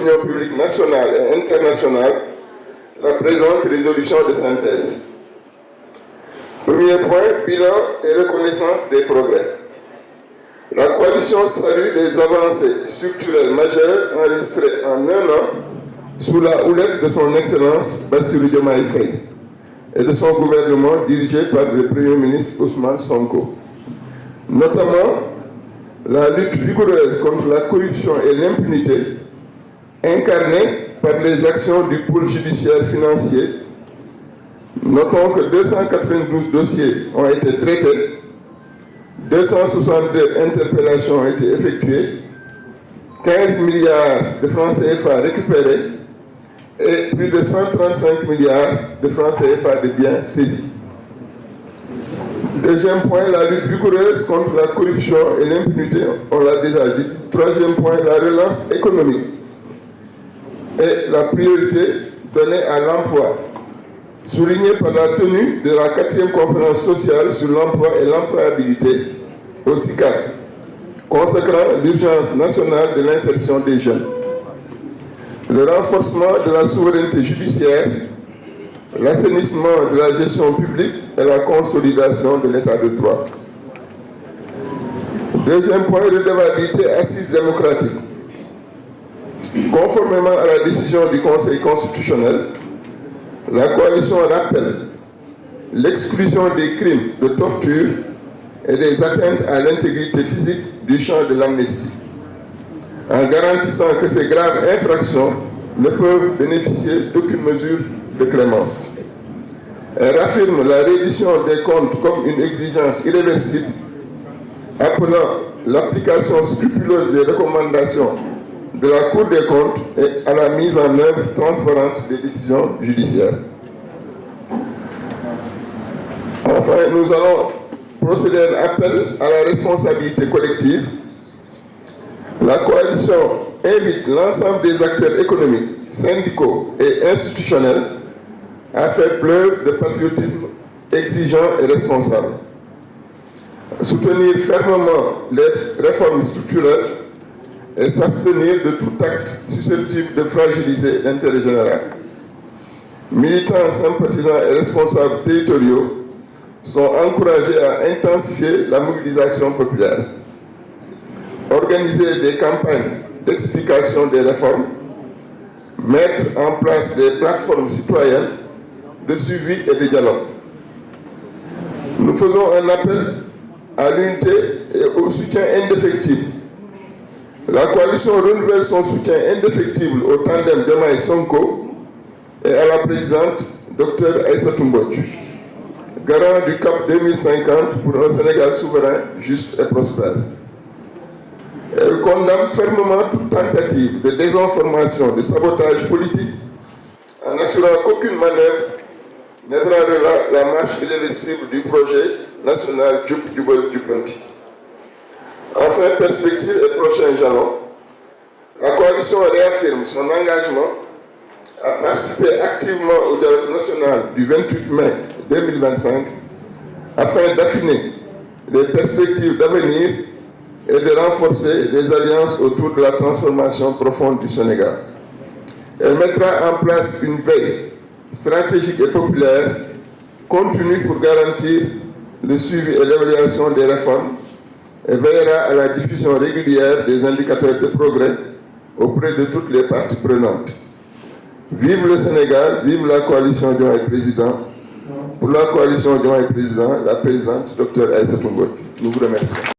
l'opinion publique nationale et internationale la présente résolution de synthèse. Premier point, bilan et reconnaissance des progrès. La coalition salue les avancées structurelles majeures enregistrées en un an sous la houlette de son Excellence Bassirou Diomaye Faye et de son gouvernement dirigé par le Premier ministre Ousmane Sonko. Notamment, la lutte vigoureuse contre la corruption et l'impunité, incarnée par les actions du pôle judiciaire financier. Notons que 292 dossiers ont été traités, 262 interpellations ont été effectuées, 15 milliards de francs CFA récupérés et plus de 135 milliards de francs CFA de biens saisis. Deuxième point, la lutte vigoureuse contre la corruption et l'impunité, on l'a déjà dit. Troisième point, la relance économique et la priorité donnée à l'emploi, soulignée par la tenue de la 4e conférence sociale sur l'emploi et l'employabilité au CICAD, consacrant l'urgence nationale de l'insertion des jeunes. Le renforcement de la souveraineté judiciaire, l'assainissement de la gestion publique et la consolidation de l'état de droit. Deuxième point, redevabilité assise démocratique. Conformément à la décision du Conseil constitutionnel, la coalition rappelle l'exclusion des crimes de torture et des atteintes à l'intégrité physique du champ de l'amnistie, en garantissant que ces graves infractions ne peuvent bénéficier d'aucune mesure de clémence. Elle affirme la reddition des comptes comme une exigence irréversible, appelant l'application scrupuleuse des recommandations de la Cour des comptes et à la mise en œuvre transparente des décisions judiciaires. Enfin, nous allons procéder à un appel à la responsabilité collective. La coalition invite l'ensemble des acteurs économiques, syndicaux et institutionnels à faire preuve de patriotisme exigeant et responsable. Soutenir fermement les réformes structurelles et s'abstenir de tout acte susceptible de fragiliser l'intérêt général. Militants, sympathisants et responsables territoriaux sont encouragés à intensifier la mobilisation populaire, organiser des campagnes d'explication des réformes, mettre en place des plateformes citoyennes de suivi et de dialogue. Nous faisons un appel à l'unité et au soutien indéfectible. La coalition renouvelle son soutien indéfectible au tandem Diomaye Sonko et à la présidente Dr Aïssatou Mbodj, garant du cap 2050 pour un Sénégal souverain, juste et prospère. Elle condamne fermement toute tentative de désinformation, de sabotage politique, en assurant qu'aucune manœuvre n'ébranlera la marche irréversible du projet national Jub Jubal Jubbanti. Enfin, perspective et prochain jalon, la coalition réaffirme son engagement à participer activement au dialogue national du 28 mai 2025 afin d'affiner les perspectives d'avenir et de renforcer les alliances autour de la transformation profonde du Sénégal. Elle mettra en place une veille stratégique et populaire continue pour garantir le suivi et l'évaluation des réformes et veillera à la diffusion régulière des indicateurs de progrès auprès de toutes les parties prenantes. Vive le Sénégal, vive la coalition Diomaye Président. Pour la coalition Diomaye Président, la présidente Dr Aïssatou Mbodj. Nous vous remercions.